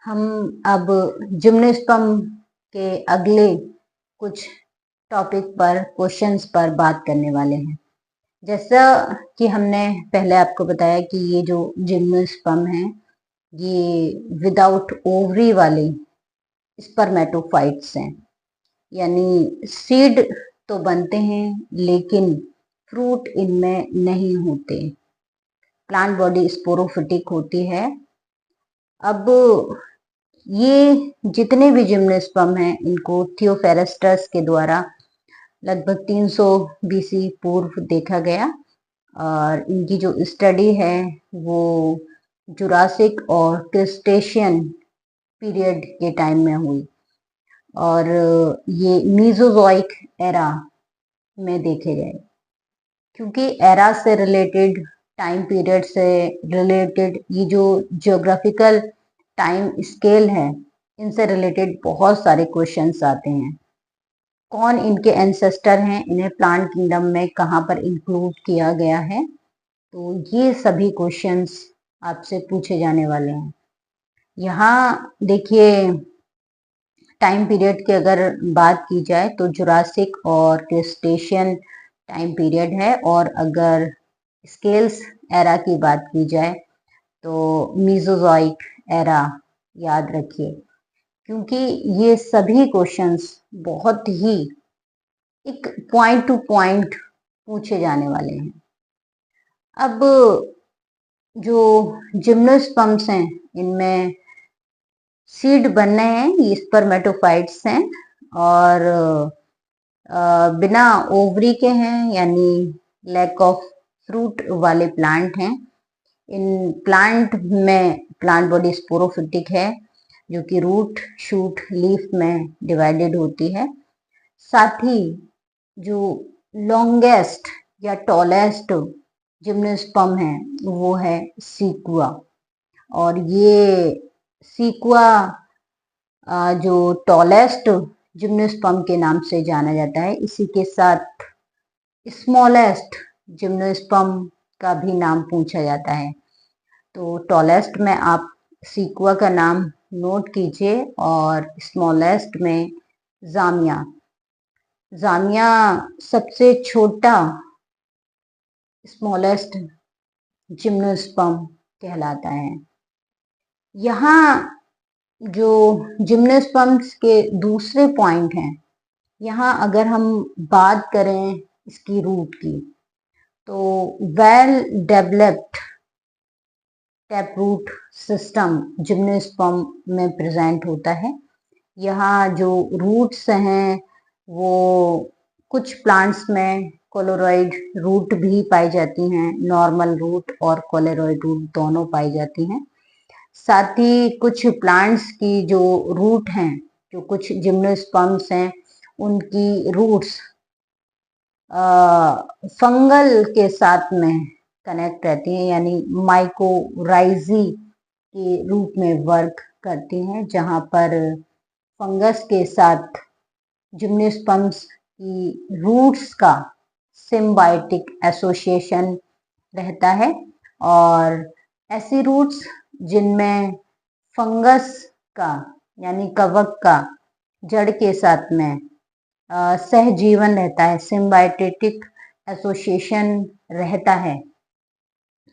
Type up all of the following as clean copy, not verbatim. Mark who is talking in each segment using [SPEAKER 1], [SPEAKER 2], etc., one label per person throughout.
[SPEAKER 1] हम अब जिम्नोस्पर्म के अगले कुछ टॉपिक पर क्वेश्चंस पर बात करने वाले हैं। जैसा कि हमने पहले आपको बताया कि ये जो जिम्नोस्पर्म है ये विदाउट ओवरी वाले स्पर्मेटोफाइट्स हैं, यानी सीड तो बनते हैं लेकिन फ्रूट इनमें नहीं होते। प्लांट बॉडी स्पोरोफिटिक होती है। अब ये जितने भी जिम्नोस्पर्म हैं इनको थियोफेरेस्टस के द्वारा लगभग 300 बीसी पूर्व देखा गया और इनकी जो स्टडी है वो जुरासिक और क्रिस्टेशियन पीरियड के टाइम में हुई और ये मीजोजोइक एरा में देखे गए। क्योंकि एरा से रिलेटेड, टाइम पीरियड से रिलेटेड ये जो ज्योग्राफिकल टाइम स्केल है इनसे रिलेटेड बहुत सारे क्वेश्चंस आते हैं। कौन इनके एंसेस्टर हैं, इन्हें प्लांट किंगडम में कहाँ पर इंक्लूड किया गया है, तो ये सभी क्वेश्चंस आपसे पूछे जाने वाले हैं। यहाँ देखिए टाइम पीरियड की अगर बात की जाए तो जुरासिक और क्रिस्टेशियन टाइम पीरियड है, और अगर स्केल्स एरा की बात की जाए तो मीजोजोइक एरा याद रखिए, क्योंकि ये सभी क्वेश्चंस बहुत ही एक पॉइंट टू पॉइंट पूछे जाने वाले हैं। अब जो जिम्नोस्पर्म्स हैं इनमें सीड बनने हैं, ये स्पर्मेटोफाइट्स हैं और बिना ओवरी के हैं, यानी लैक ऑफ फ्रूट वाले प्लांट हैं। इन प्लांट में प्लांट बॉडी स्पोरोफिटिक है जो कि रूट, शूट, लीफ में डिवाइडेड होती है। साथ ही जो लॉन्गेस्ट या टॉलेस्ट जिम्नोस्पर्म है वो है सीक्वा, और ये सीक्वा जो टॉलेस्ट जिम्नोस्पर्म के नाम से जाना जाता है, इसी के साथ स्मॉलेस्ट जिम्नोस्पर्म का भी नाम पूछा जाता है। तो टॉलेस्ट में आप सीक्वा का नाम नोट कीजिए और स्मॉलेस्ट में जामिया। जामिया सबसे छोटा स्मॉलेस्ट जिम्नोस्पर्म कहलाता है। यहाँ जो जिम्नोस्पर्म्स के दूसरे पॉइंट हैं, यहाँ अगर हम बात करें इसकी रूट की तो well developed tap root system gymnosperm में प्रेजेंट होता है। यहाँ जो रूट्स हैं वो कुछ प्लांट्स में कोलोरॉइड रूट भी पाई जाती हैं, नॉर्मल रूट और कोलोरॉइड रूट दोनों पाई जाती हैं। साथ ही कुछ प्लांट्स की जो रूट हैं, जो कुछ जिम्नोस्पर्म्स हैं उनकी रूट्स फंगल के साथ में कनेक्ट रहती हैं, यानी माइकोराइजी के रूप में वर्क करती हैं, जहां पर फंगस के साथ जिम्नोस्पर्म्स की रूट्स का सिम्बायोटिक एसोसिएशन रहता है। और ऐसी रूट्स जिनमें फंगस का यानी कवक का जड़ के साथ में सहजीवन रहता है, सिम्बायोटिक एसोसिएशन रहता है,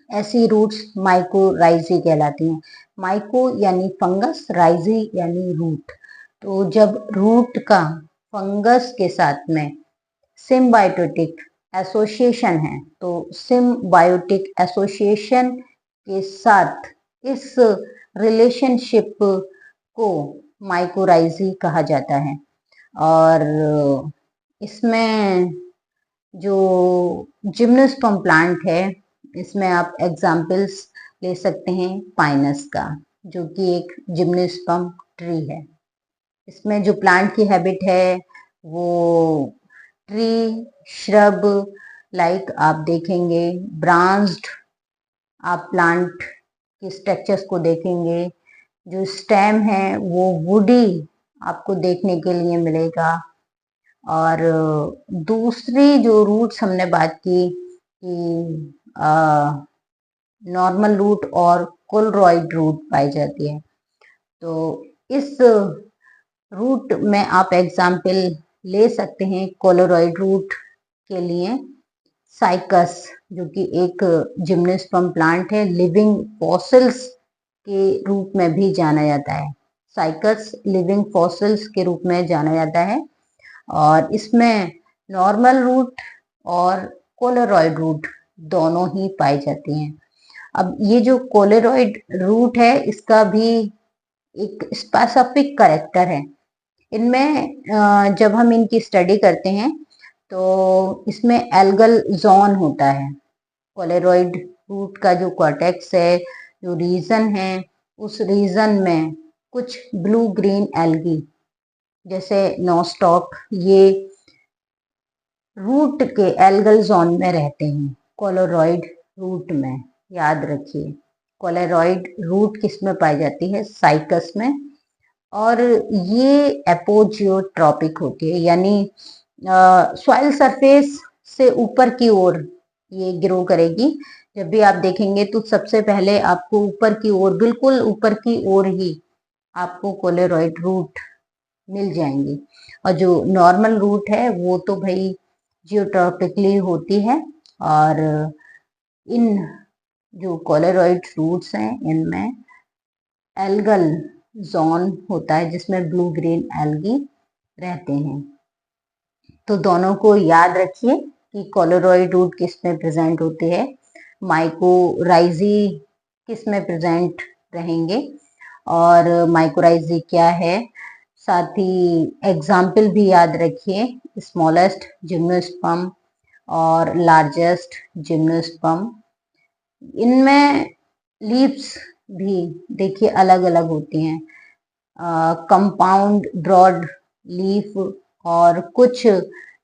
[SPEAKER 1] ऐसी रूट्स माइकोराइजी कहलाती हैं। माइको यानी फंगस, राइजी यानी रूट। तो जब रूट का फंगस के साथ में सिम्बायोटिक एसोसिएशन है तो सिम्बायोटिक एसोसिएशन के साथ इस रिलेशनशिप को माइकोराइजी कहा जाता है। और इसमें जो जिम्नोस्पर्म प्लांट है इसमें आप एग्जाम्पल्स ले सकते हैं पाइनस का, जो कि एक जिम्नोस्पर्म ट्री है। इसमें जो प्लांट की हैबिट है वो ट्री श्रब लाइक आप देखेंगे, ब्रांच्ड आप प्लांट के स्ट्रक्चर्स को देखेंगे। जो स्टेम है वो वुडी आपको देखने के लिए मिलेगा। और दूसरी जो रूट्स हमने बात की कि नॉर्मल रूट और कोलरॉइड रूट पाई जाती है। तो इस रूट में आप एग्जाम्पल ले सकते हैं कोलेरॉइड रूट के लिए साइकस, जो कि एक जिम्नोस्पर्म प्लांट है, लिविंग फॉसिल्स के रूप में भी जाना जाता है। साइकस लिविंग फॉसिल्स के रूप में जाना जाता है और इसमें नॉर्मल रूट और कोलेरॉइड रूट दोनों ही पाई जाती हैं। अब ये जो कोलेरॉइड रूट है इसका भी एक स्पेसिफिक कैरेक्टर है। इनमें जब हम इनकी स्टडी करते हैं तो इसमें एल्गल जोन होता है। कोलेरॉइड रूट का जो कॉर्टेक्स है, जो रीजन है, उस रीजन में कुछ ब्लू ग्रीन एल्गी जैसे नोस्टॉक ये रूट के एल्गल जोन में रहते हैं, कोलेरॉइड रूट में। याद रखिए कोलेरॉइड रूट किस में पाई जाती है? साइकस में। और ये एपोजियोट्रॉपिक होती है, यानी सॉइल सरफेस से ऊपर की ओर ये ग्रो करेगी। जब भी आप देखेंगे तो सबसे पहले आपको ऊपर की ओर, बिल्कुल ऊपर की ओर ही आपको कोलेरॉइड रूट मिल जाएंगी। और जो नॉर्मल रूट है वो तो भाई जियोट्रॉपिकली होती है। और इन जो कोलेरॉइड रूट्स हैं इनमें एल्गल जोन होता है जिसमें ब्लू ग्रीन एल्गी रहते हैं। तो दोनों को याद रखिए कि कोलेरॉइड रूट किस में प्रेजेंट होते हैं, माइकोराइजी किस में प्रेजेंट रहेंगे और माइकोराइजी क्या है। साथ ही एग्जाम्पल भी याद रखिए, स्मॉलेस्ट जिम्नोस्पर्म और लार्जेस्ट जिम्नोस्पर्म। इनमें लीव्स भी देखिए अलग अलग होती हैं, कंपाउंड ब्रॉड लीफ और कुछ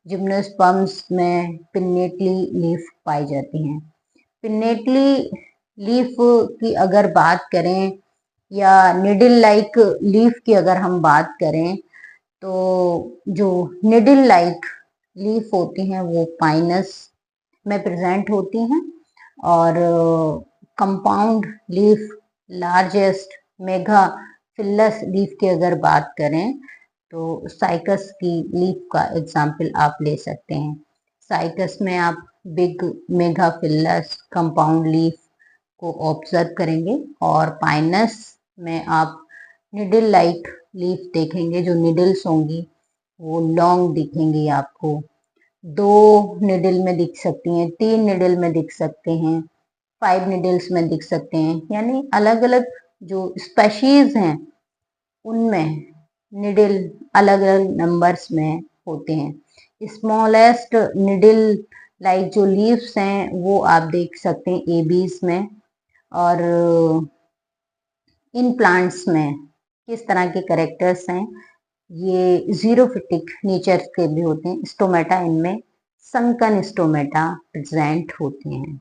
[SPEAKER 1] जिम्नोस्पर्म्स में पिन्नेटली लीफ पाई जाती हैं। पिन्नेटली लीफ की अगर बात करें या निडल लाइक लीफ की अगर हम बात करें तो जो निडल लाइक लीफ होती हैं वो पाइनस में प्रेजेंट होती हैं और कंपाउंड लीफ लार्जेस्ट मेगा फिल्लस लीफ की अगर बात करें तो साइकस की लीफ का एग्जाम्पल आप ले सकते हैं। साइकस में आप बिग मेगा फिल्लस कंपाउंड लीफ को ऑब्जर्व करेंगे और पाइनस में आप निडल लाइक लीफ देखेंगे। जो निडल्स होंगी वो लॉन्ग दिखेंगी आपको, 2 निडल में दिख सकती हैं, 3 निडल में दिख सकते हैं, 5 निडल्स में दिख सकते हैं। यानी अलग अलग जो स्पेशीज हैं उनमें निडल अलग अलग नंबर्स में होते हैं। स्मॉलेस्ट निडल लाइक जो लीव्स हैं वो आप देख सकते हैं एबीज में। और इन प्लांट्स में किस तरह के कैरेक्टर्स हैं, ये जीरोफिटिक नेचर के भी होते हैं। स्टोमेटा इनमें संकन स्टोमेटा प्रेजेंट होते हैं।